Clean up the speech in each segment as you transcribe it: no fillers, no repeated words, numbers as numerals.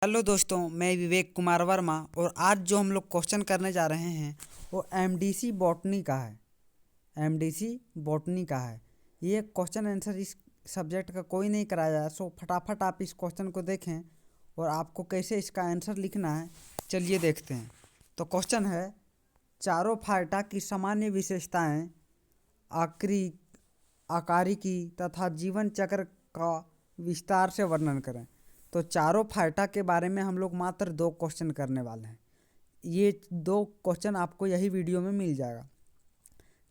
Hello दोस्तों, मैं विवेक कुमार वर्मा और आज जो हम लोग क्वेश्चन करने जा रहे हैं वो एमडीसी बॉटनी का है। एमडीसी बॉटनी का है। ये क्वेश्चन आंसर इस सब्जेक्ट का कोई नहीं कराया है, सो फटाफट आप इस क्वेश्चन को देखें और आपको कैसे इसका आंसर लिखना है चलिए देखते हैं। तो क्वेश्चन है, चारोफाइटा की सामान्य विशेषताएं आकारिकी तथा जीवन चक्र का विस्तार से वर्णन करें। तो चारोफाइटा के बारे में हम लोग मात्र 2 क्वेश्चन करने वाले हैं। ये 2 क्वेश्चन आपको यही वीडियो में मिल जाएगा।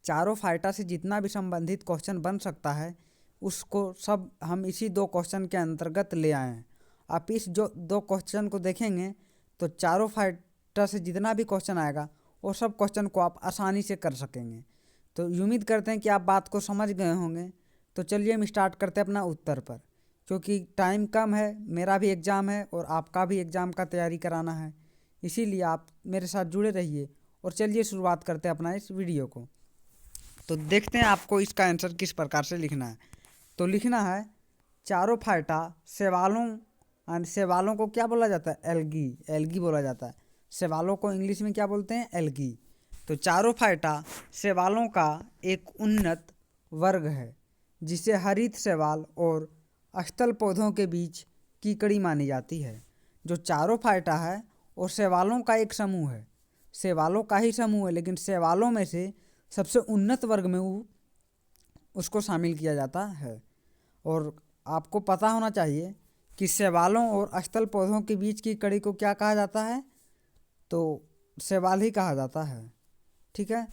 चारोफाइटा से जितना भी संबंधित क्वेश्चन बन सकता है उसको सब हम इसी 2 क्वेश्चन के अंतर्गत ले आए हैं। आप इस जो 2 क्वेश्चन को देखेंगे तो चारोफाइटा से जितना भी क्वेश्चन आएगा वो सब क्वेश्चन को आप आसानी से कर सकेंगे। तो उम्मीद करते हैं कि आप बात को समझ गए होंगे। तो चलिए हम स्टार्ट करते हैं अपना उत्तर पर, क्योंकि टाइम कम है, मेरा भी एग्ज़ाम है और आपका भी एग्ज़ाम का तैयारी कराना है, इसीलिए आप मेरे साथ जुड़े रहिए। और चलिए शुरुआत करते हैं अपना इस वीडियो को। तो देखते हैं आपको इसका आंसर किस प्रकार से लिखना है। तो लिखना है, चारोफाइटा शैवालों को क्या बोला जाता है? एल्गी बोला जाता है। शैवालों को इंग्लिश में क्या बोलते हैं? एल्गी। तो चारोफाइटा शैवालों का एक उन्नत वर्ग है जिसे हरित शैवाल और स्थल पौधों के बीच की कड़ी मानी जाती है। जो चारोफाइटा है और शैवालों का एक समूह है, शैवालों का ही समूह है, लेकिन शैवालों में से सबसे उन्नत वर्ग में उसको शामिल किया जाता है। और आपको पता होना चाहिए कि शैवालों और स्थल पौधों के बीच की कड़ी को क्या कहा जाता है? तो शैवाल ही कहा जाता है। ठीक है।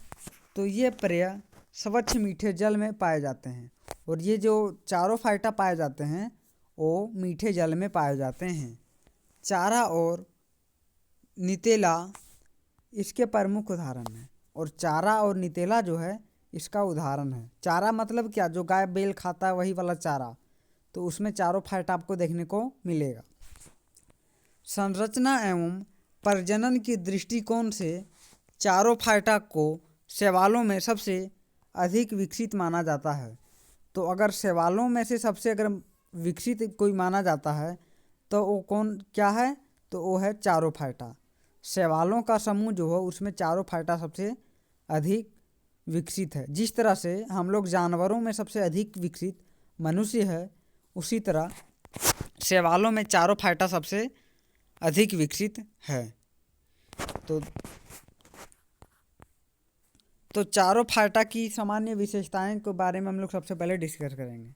तो ये प्राय स्वच्छ मीठे जल में पाए जाते हैं और ये जो चारोफाइटा पाए जाते हैं वो मीठे जल में पाए जाते हैं। चारा और नितेला इसके प्रमुख उदाहरण हैं और चारा और नितेला जो है इसका उदाहरण है। चारा मतलब क्या? जो गाय बैल खाता है वही वाला चारा। तो उसमें चारोफाइटा आपको देखने को मिलेगा। संरचना एवं प्रजनन की दृष्टिकोण से चारोफाइटा को शैवालों में सबसे अधिक विकसित माना जाता है। तो अगर शैवालों में से सबसे अगर विकसित कोई माना जाता है तो वो कौन क्या है? तो वो है चारोफाइटा। शैवालों का समूह जो है उसमें चारोफाइटा सबसे अधिक विकसित है। जिस तरह से हम लोग जानवरों में सबसे अधिक विकसित मनुष्य है, उसी तरह शैवालों में चारोफाइटा सबसे अधिक विकसित है। तो चारोफाइटा की सामान्य विशेषताएं के बारे में हम लोग सबसे पहले डिस्कस करेंगे।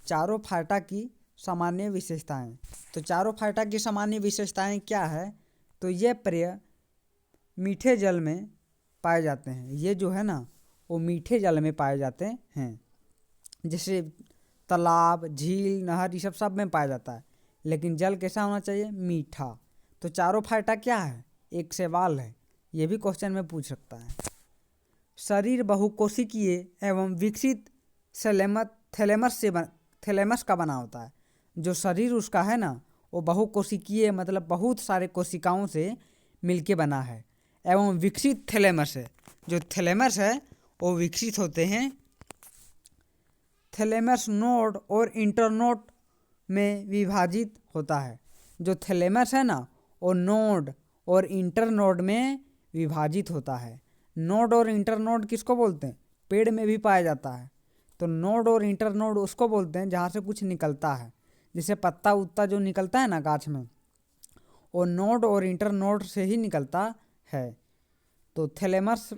चारोफाइटा की सामान्य विशेषताएं। तो चारोफाइटा की सामान्य विशेषताएं क्या है? तो ये प्राय मीठे जल में पाए जाते हैं। ये जो है ना वो मीठे जल में पाए जाते हैं, जैसे तालाब, झील, नहर, ये सब में पाया जाता है। लेकिन जल कैसा होना चाहिए? मीठा। तो चारोफाइटा क्या है? एक शैवाल है। ये भी क्वेश्चन में पूछ सकता है। शरीर बहुकोशिकीय एवं विकसित थैलेमस का बना होता है। जो शरीर उसका है ना वो बहुकोशिकीय मतलब बहुत सारे कोशिकाओं से मिलके बना है एवं विकसित थैलेमस है। जो थैलेमस है वो विकसित होते हैं। थैलेमस नोड और इंटरनोड में विभाजित होता है। जो थैलेमस है ना वो नोड और इंटरनोड में विभाजित होता है। नोड और इंटरनोड किसको बोलते हैं? पेड़ में भी पाया जाता है। तो नोड और इंटरनोड उसको बोलते हैं जहाँ से कुछ निकलता है, जैसे पत्ता उत्ता जो निकलता है ना गाछ में, वो नोड और इंटरनोड से ही निकलता है। तो थैलेमस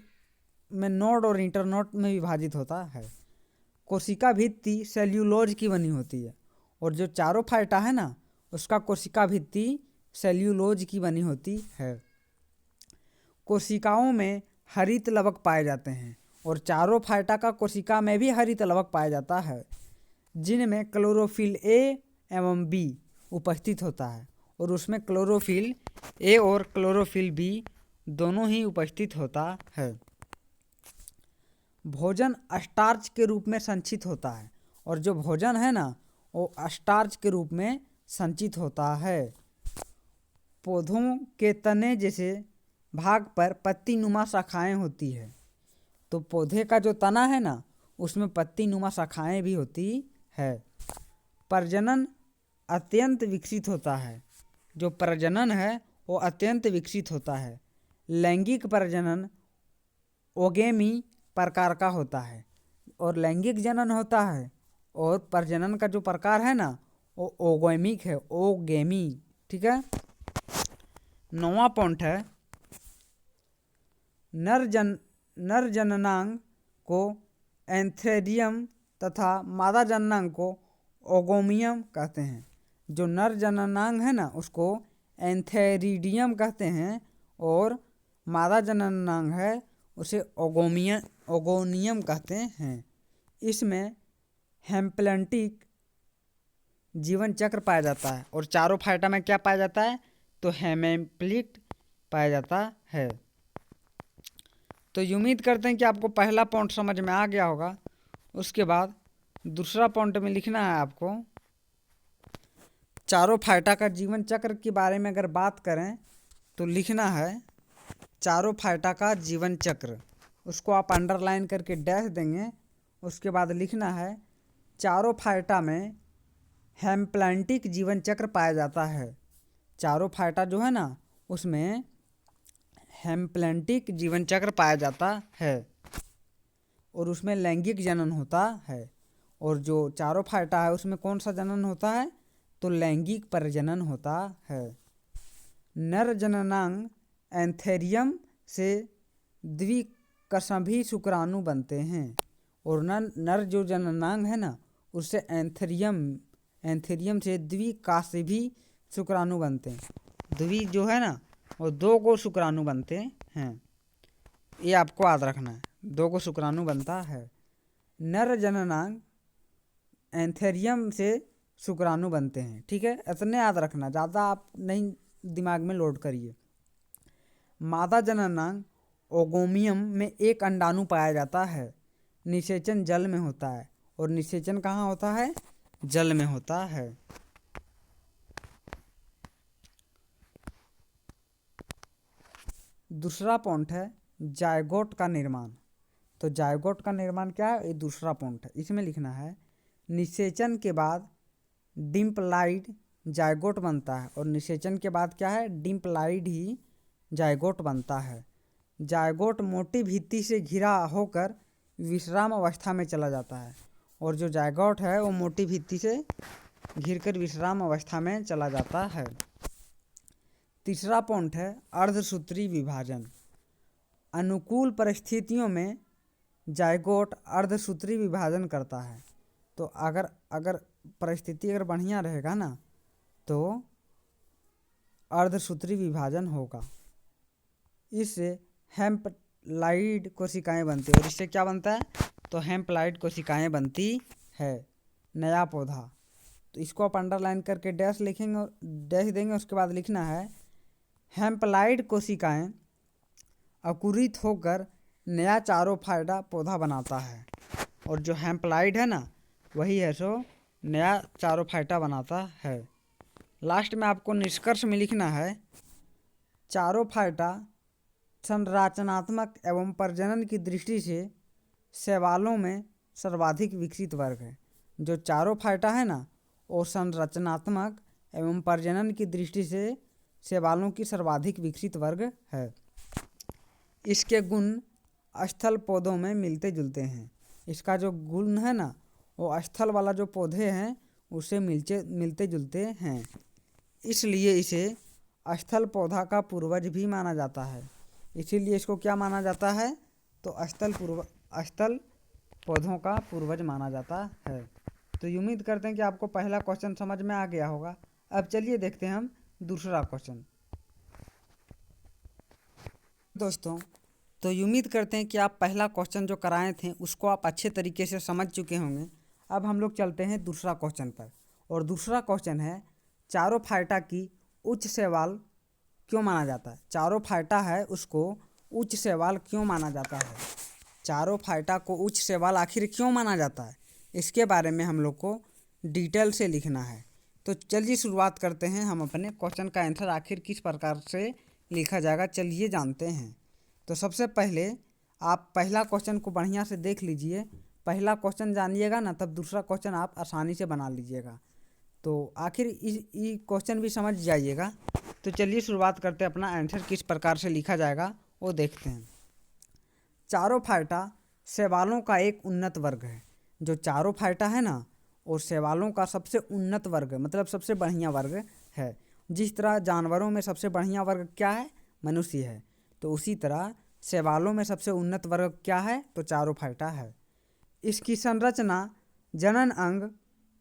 में नोड और इंटरनोड में विभाजित होता है। कोशिका भित्ति सेल्यूलोज की बनी होती है और जो चारोफाइटा है ना उसका कोशिका भित्ति सेल्यूलोज की बनी होती है। कोशिकाओं में हरित लवक पाए जाते हैं और चारोफाइटा का कोशिका में भी हरित लवक पाया जाता है, जिनमें क्लोरोफिल ए एवं बी उपस्थित होता है और उसमें क्लोरोफिल ए और क्लोरोफिल बी दोनों ही उपस्थित होता है। भोजन स्टार्च के रूप में संचित होता है और जो भोजन है ना वो स्टार्च के रूप में संचित होता है। पौधों के तने जैसे भाग पर पत्ती नुमा शाखाएँ होती है। तो पौधे का जो तना है ना उसमें पत्ती नुमा शाखाएँ भी होती है। प्रजनन अत्यंत विकसित होता है जो प्रजनन है वो अत्यंत विकसित होता है। लैंगिक प्रजनन ओगेमी प्रकार का होता है, और लैंगिक जनन होता है, और प्रजनन का जो प्रकार है ना वो ओगेमिक है, ओगेमी। ठीक है। 9वां पॉइंट है नर जननांग को एंथेरियम तथा मादा जननांग को ओगोमियम कहते हैं। जो नर जननांग है ना उसको एंथेरिडियम कहते हैं, और मादा जननांग है उसे ओगोनियम कहते हैं। इसमें हेम्प्लैंटिक जीवन चक्र पाया जाता है, और चारों फाइटा में क्या पाया जाता है तो हेमेप्लिट पाया जाता है। तो उम्मीद करते हैं कि आपको पहला पॉइंट समझ में आ गया होगा। उसके बाद दूसरा पॉइंट में लिखना है आपको चारों फाइटा का जीवन चक्र के बारे में अगर बात करें तो लिखना है चारों फाइटा का जीवन चक्र, उसको आप अंडरलाइन करके डैश देंगे। उसके बाद लिखना है चारों फाइटा में हेम्प्लैंटिक जीवन चक्र पाया जाता है। चारों फाइटा जो है ना उसमें हेम्प्लैंटिक जीवन चक्र पाया जाता है, और उसमें लैंगिक जनन होता है। और जो चारों फाइटा है उसमें कौन सा जनन होता है तो लैंगिक प्रजनन होता है। नर जननांग एंथेरियम से द्विकर्षभी शुक्राणु बनते हैं, और नर जो जननांग है ना उससे एंथेरियम से द्विकाषभी शुक्राणु बनते हैं। द्वि जो है ना वो 2 शुक्राणु बनते हैं, ये आपको याद रखना है, 2 शुक्राणु बनता है। नर जननांग एंथेरियम से शुक्राणु बनते हैं। ठीक है, इतने याद रखना, ज़्यादा आप नहीं दिमाग में लोड करिए। मादा जननांग ओगोमियम में 1 अंडाणु पाया जाता है। निषेचन जल में होता है, और निषेचन कहाँ होता है जल में होता है। दूसरा पॉइंट है जायगोट का निर्माण। तो जायगोट का निर्माण क्या है ये दूसरा पॉइंट है। इसमें लिखना है निषेचन के बाद डिम्प्लाइड जायगोट बनता है, और निषेचन के बाद क्या है डिम्प्लाइड ही जायगोट बनता है। जायगोट मोटी भित्ति से घिरा होकर विश्राम अवस्था में चला जाता है, और जो जायगोट है वो मोटी भित्ति से घिरकर विश्राम अवस्था में चला जाता है। तीसरा पॉइंट है अर्धसूत्री विभाजन। अनुकूल परिस्थितियों में जायगोट अर्धसूत्री विभाजन करता है। तो अगर परिस्थिति अगर बढ़िया रहेगा ना तो अर्धसूत्री विभाजन होगा। इससे हेम्प्लाइड कोशिकाएं बनती है, और इससे क्या बनता है तो हेम्प्लाइड कोशिकाएं बनती है, नया पौधा। तो इसको आप अंडरलाइन करके डैश लिखेंगे और डैश देंगे। उसके बाद लिखना है हेम्प्लाइड कोशिकाएं अंकुरित होकर नया चारों फाइटा पौधा बनाता है, और जो हेम्प्लाइड है ना वही है सो नया चारों फाइटा बनाता है। लास्ट में आपको निष्कर्ष में लिखना है चारों फाइटा संरचनात्मक एवं प्रजनन की दृष्टि से शैवालों में सर्वाधिक विकसित वर्ग है। जो चारों फाइटा है ना वो संरचनात्मक एवं प्रजनन की दृष्टि से शैवालों की सर्वाधिक विकसित वर्ग है। इसके गुण स्थल पौधों में मिलते जुलते हैं। इसका जो गुण है ना वो स्थल वाला जो पौधे हैं उससे मिलते जुलते हैं, इसलिए इसे स्थल पौधा का पूर्वज भी माना जाता है। इसीलिए इसको क्या माना जाता है तो स्थल पौधों का पूर्वज माना जाता है। तो उम्मीद करते हैं कि आपको पहला क्वेश्चन समझ में आ गया होगा। अब चलिए देखते हैं हम दूसरा क्वेश्चन। दोस्तों तो उम्मीद करते हैं कि आप पहला क्वेश्चन जो कराए थे उसको आप अच्छे तरीके से समझ चुके होंगे। अब हम लोग चलते हैं दूसरा क्वेश्चन पर, और दूसरा क्वेश्चन है चारों फाइटा की उच्च शैवाल क्यों माना जाता है। चारों फाइटा है उसको उच्च शैवाल क्यों माना जाता है, चारों फाइटा को उच्च शैवाल आखिर क्यों माना जाता है, इसके बारे में हम लोग को डिटेल से लिखना है। तो चलिए शुरुआत करते हैं हम अपने क्वेश्चन का आंसर आखिर किस प्रकार से लिखा जाएगा, चलिए जानते हैं। तो सबसे पहले आप पहला क्वेश्चन को बढ़िया से देख लीजिए। पहला क्वेश्चन जानिएगा ना तब दूसरा क्वेश्चन आप आसानी से बना लीजिएगा। तो आखिर इस क्वेश्चन भी समझ जाइएगा। तो चलिए शुरुआत करते हैं, अपना आंसर किस प्रकार से लिखा जाएगा वो देखते हैं। चारोफाइटा शैवालों का एक उन्नत वर्ग है। जो चारोफाइटा है ना, वो शैवालों का सबसे उन्नत वर्ग, मतलब सबसे बढ़िया वर्ग है। जिस तरह जानवरों में सबसे बढ़िया वर्ग क्या है, मनुष्य है, तो उसी तरह शैवालों में सबसे उन्नत वर्ग क्या है, तो चारोफाइटा है। इसकी संरचना,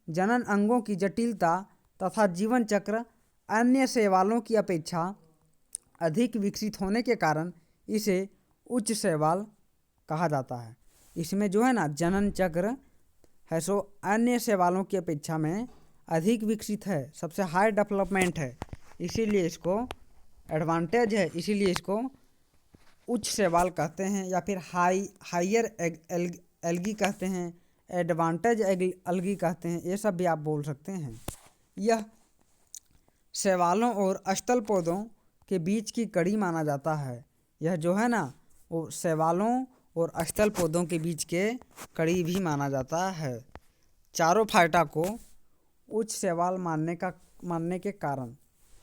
जनन अंगों की जटिलता तथा जीवन चक्र अन्य शैवालों की अपेक्षा अधिक विकसित होने के कारण इसे उच्च शैवाल कहा जाता है। इसमें जो है ना जनन चक्र है सो अन्य शैवालों की अपेक्षा में अधिक विकसित है, सबसे हाई डेवलपमेंट है, इसीलिए इसको एडवांटेज है, इसीलिए इसको उच्च शैवाल कहते हैं, या फिर हायर एल्गी कहते हैं, एडवांटेज एल्गी कहते हैं, ये सब भी आप बोल सकते हैं। यह शैवालों और स्थल पौधों के बीच की कड़ी माना जाता है। यह जो है ना वो शैवालों और स्थल पौधों के बीच के कड़ी भी माना जाता है। चारोफाइटा को उच्च शैवाल मानने के कारण,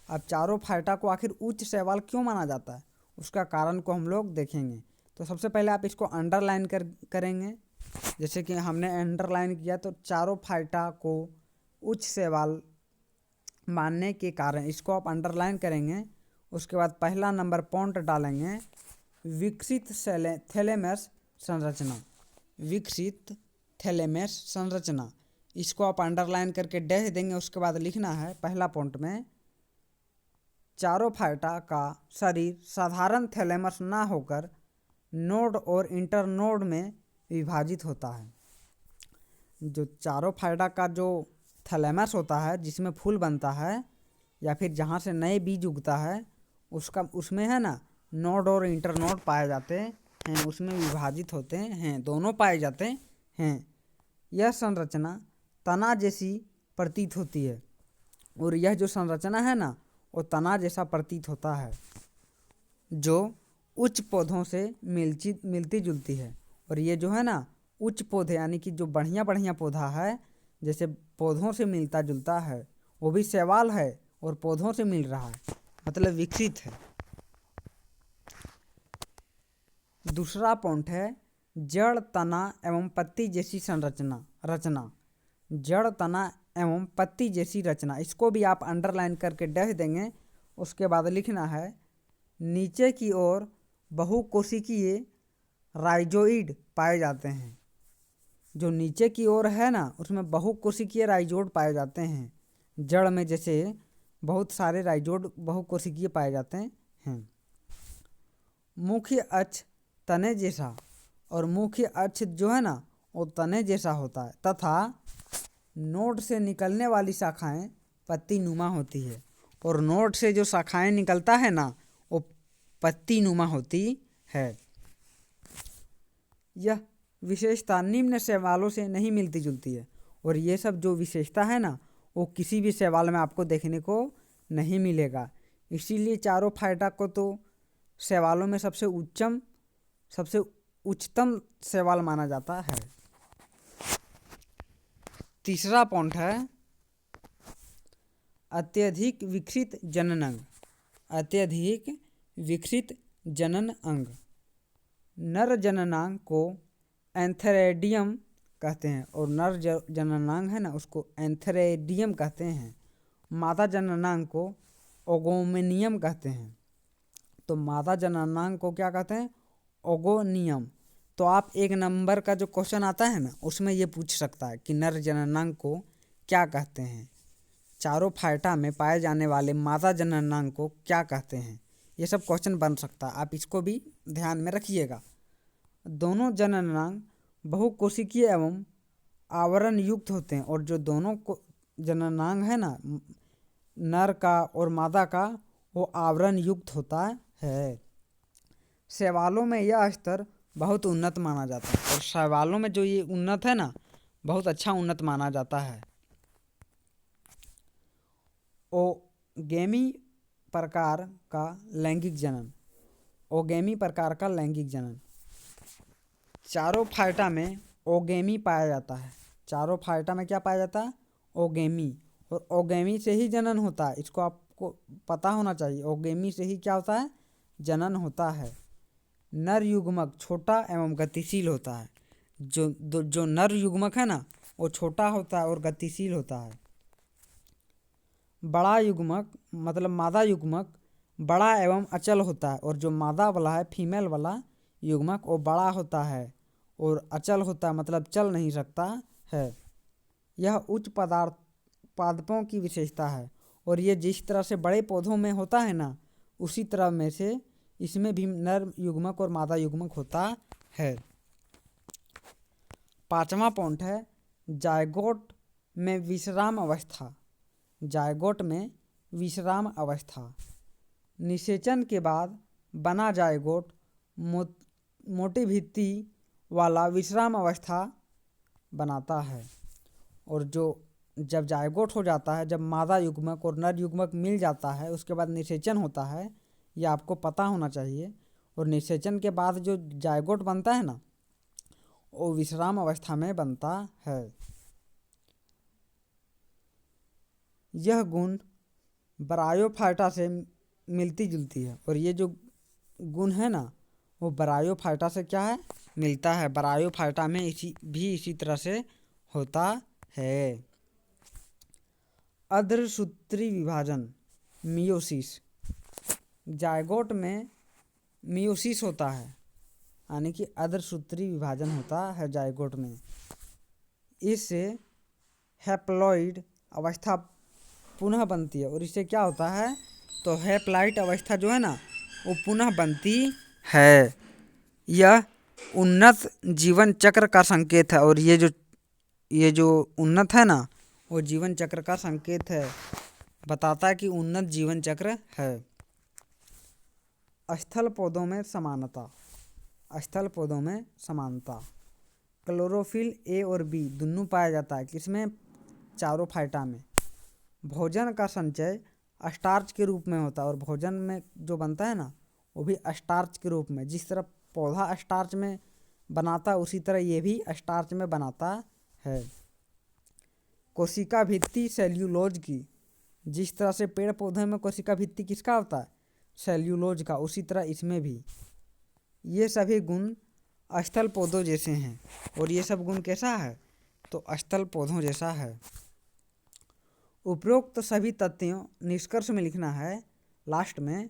अब चारोफाइटा को आखिर उच्च शैवाल क्यों माना जाता है, उसका कारण को हम लोग देखेंगे। तो सबसे पहले आप इसको अंडरलाइन करेंगे, जैसे कि हमने अंडरलाइन किया। तो चारोफाइटा को उच्च शैवाल मानने के कारण इसको आप अंडरलाइन करेंगे। उसके बाद पहला नंबर पॉइंट डालेंगे, विकसित थैलेमस संरचना। विकसित थैलेमस संरचना, इसको आप अंडरलाइन करके डैश देंगे। उसके बाद लिखना है पहला पॉइंट में, चारोफाइटा का शरीर साधारण थैलेमस ना होकर नोड और इंटरनोड में विभाजित होता है। जो चारोफाइटा का जो थैलेमस होता है, जिसमें फूल बनता है या फिर जहाँ से नए बीज उगता है, उसमें है ना नोड और इंटरनोड पाए जाते हैं, उसमें विभाजित होते हैं, दोनों पाए जाते हैं। यह संरचना तना जैसी प्रतीत होती है, और यह जो संरचना है ना वो तना जैसा प्रतीत होता है, जो उच्च पौधों से मिलती जुलती है। और ये जो है ना उच्च पौधे, यानी कि जो बढ़िया बढ़िया पौधा है, जैसे पौधों से मिलता जुलता है, वो भी शैवाल है और पौधों से मिल रहा है, मतलब विकसित है। दूसरा पॉइंट है, जड़, तना एवं पत्ती जैसी रचना। जड़, तना एवं पत्ती जैसी रचना, इसको भी आप अंडरलाइन करके डैश देंगे। उसके बाद लिखना है, नीचे की ओर बहुकोशिकीय राइजोइड पाए जाते हैं। जो नीचे की ओर है ना उसमें बहुकोशिकीय राइजोइड पाए जाते हैं। जड़ में जैसे बहुत सारे राइजोइड बहुकोशिकीय पाए जाते हैं। मुख्य अक्ष तने जैसा, और मुख्य अक्ष जो है ना वो तने जैसा होता है, तथा नोड से निकलने वाली शाखाएं पत्ती नुमा होती है, और नोड से जो शाखाएं निकलता है ना वो पत्ती नुमा होती है। यह विशेषता निम्न शैवालों से नहीं मिलती जुलती है, और ये सब जो विशेषता है ना वो किसी भी शैवाल में आपको देखने को नहीं मिलेगा। इसीलिए चारोफाइटा को तो शैवालों में सबसे उच्चतम शैवाल माना जाता है। तीसरा पॉइंट है, अत्यधिक विकसित जनन अंग। अत्यधिक विकसित जनन अंग, नर जननांग को एंथेरेडियम कहते हैं, और नर जननांग है ना उसको एंथेरेडियम कहते हैं। मादा जननांग को ओगोनियम कहते हैं। तो मादा जननांग को क्या कहते हैं, ओगोनियम। तो आप एक नंबर का जो क्वेश्चन आता है ना उसमें ये पूछ सकता है कि नर जननांग को क्या कहते हैं, चारोफाइटा में पाए जाने वाले मादा जननांग को क्या कहते हैं, ये सब क्वेश्चन बन सकता है, आप इसको भी ध्यान में रखिएगा। दोनों जननांग बहुकोशिकीय एवं आवरण युक्त होते हैं, और जो दोनों जननांग है ना नर का और मादा का, वो आवरण युक्त होता है। शैवालों में यह स्तर बहुत उन्नत माना जाता है, और शैवालों में जो ये उन्नत है ना बहुत अच्छा उन्नत माना जाता है। ओगेमी प्रकार का लैंगिक जनन। ओगेमी प्रकार का लैंगिक जनन, चारोफाइटा में ओगेमी पाया जाता है। चारोफाइटा में क्या पाया जाता है, ओगेमी। और ओगेमी से ही जनन होता है, इसको आपको पता होना चाहिए। ओगेमी से ही क्या होता है, जनन होता है। नर युग्मक छोटा एवं गतिशील होता है। जो नर युग्मक है ना वो छोटा होता है और गतिशील होता है। बड़ा युग्मक मतलब मादा युग्मक बड़ा एवं अचल होता है, और जो मादा वाला है फीमेल वाला युग्मक वो बड़ा होता है और अचल होता है, मतलब चल नहीं सकता है। यह उच्च पादपों की विशेषता है, और ये जिस तरह से बड़े पौधों में होता है ना उसी तरह में से इसमें भी नर युग्मक और मादा युग्मक होता है। 5वां पॉइंट है जायगोट में विश्राम अवस्था। जायगोट में विश्राम अवस्था निषेचन के बाद बना जायगोट मोटी भित्ति वाला विश्राम अवस्था बनाता है। और जो जब जायगोट हो जाता है, जब मादा युग्मक और नर युग्मक मिल जाता है उसके बाद निषेचन होता है, ये आपको पता होना चाहिए। और निषेचन के बाद जो जायगोट बनता है ना वो विश्राम अवस्था में बनता है। यह गुण ब्रायोफाइटा से मिलती जुलती है, और ये जो गुण है ना वो ब्रायोफाइटा से क्या है, मिलता है। ब्रायोफाइटा में इसी तरह से होता है। अर्धसूत्री विभाजन मियोसिस। जायगोट में मियोसिस होता है, यानी कि अर्धसूत्री विभाजन होता है जायगोट में। इससे हैप्लॉइड अवस्था पुनः बनती है, और इससे क्या होता है तो हैप्लॉइड अवस्था जो है ना वो पुनः बनती है। यह उन्नत जीवन चक्र का संकेत है, और ये जो उन्नत है ना वो जीवन चक्र का संकेत है, बताता है कि उन्नत जीवन चक्र है। स्थल पौधों में समानता। स्थल पौधों में समानता क्लोरोफिल ए और बी दोनों पाया जाता है, किसमें, चारोफाइटा में। भोजन का संचय स्टार्च के रूप में होता है, और भोजन में जो बनता है ना वो भी स्टार्च के रूप में। जिस तरह पौधा स्टार्च में बनाता है उसी तरह ये भी स्टार्च में बनाता है। कोशिका भित्ति सेल्यूलोज की। जिस तरह से पेड़ पौधे में कोशिका भित्ति किसका होता है, सेल्यूलोज का, उसी तरह इसमें भी। ये सभी गुण स्थल पौधों जैसे हैं, और ये सब गुण कैसा है तो स्थल पौधों जैसा है। उपरोक्त सभी तथ्यों, निष्कर्ष में लिखना है लास्ट में,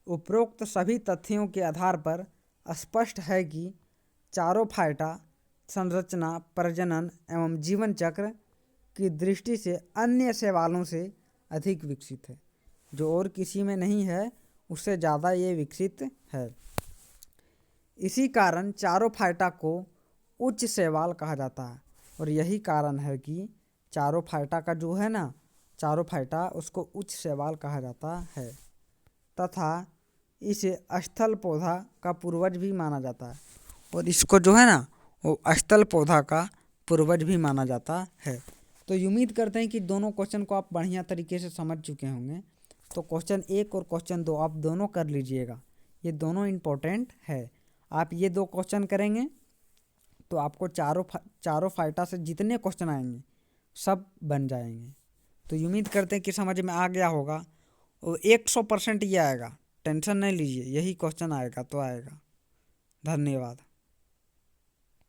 उपरोक्त सभी तथ्यों के आधार पर स्पष्ट है कि चारोफाइटा संरचना, प्रजनन एवं जीवन चक्र की दृष्टि से अन्य शैवालों से अधिक विकसित है। जो और किसी में नहीं है उससे ज़्यादा ये विकसित है। इसी कारण चारोफाइटा को उच्च शैवाल कहा जाता है, और यही कारण है कि चारोफाइटा का जो है ना चारोफाइटा उसको उच्च शैवाल कहा जाता है, तथा इसे स्थल पौधा का पूर्वज भी माना जाता है, और इसको जो है ना वो स्थल पौधा का पूर्वज भी माना जाता है। तो उम्मीद करते हैं कि दोनों क्वेश्चन को आप बढ़िया तरीके से समझ चुके होंगे। तो क्वेश्चन 1 और क्वेश्चन 2 आप दोनों कर लीजिएगा, ये दोनों इम्पोर्टेंट है। आप ये 2 क्वेश्चन करेंगे तो आपको चारोफाइटा से जितने क्वेश्चन आएंगे सब बन जाएंगे। तो उम्मीद करते हैं कि समझ में आ गया होगा, और 100% ये आएगा, टेंशन नहीं लीजिए, यही क्वेश्चन आएगा तो आएगा। धन्यवाद।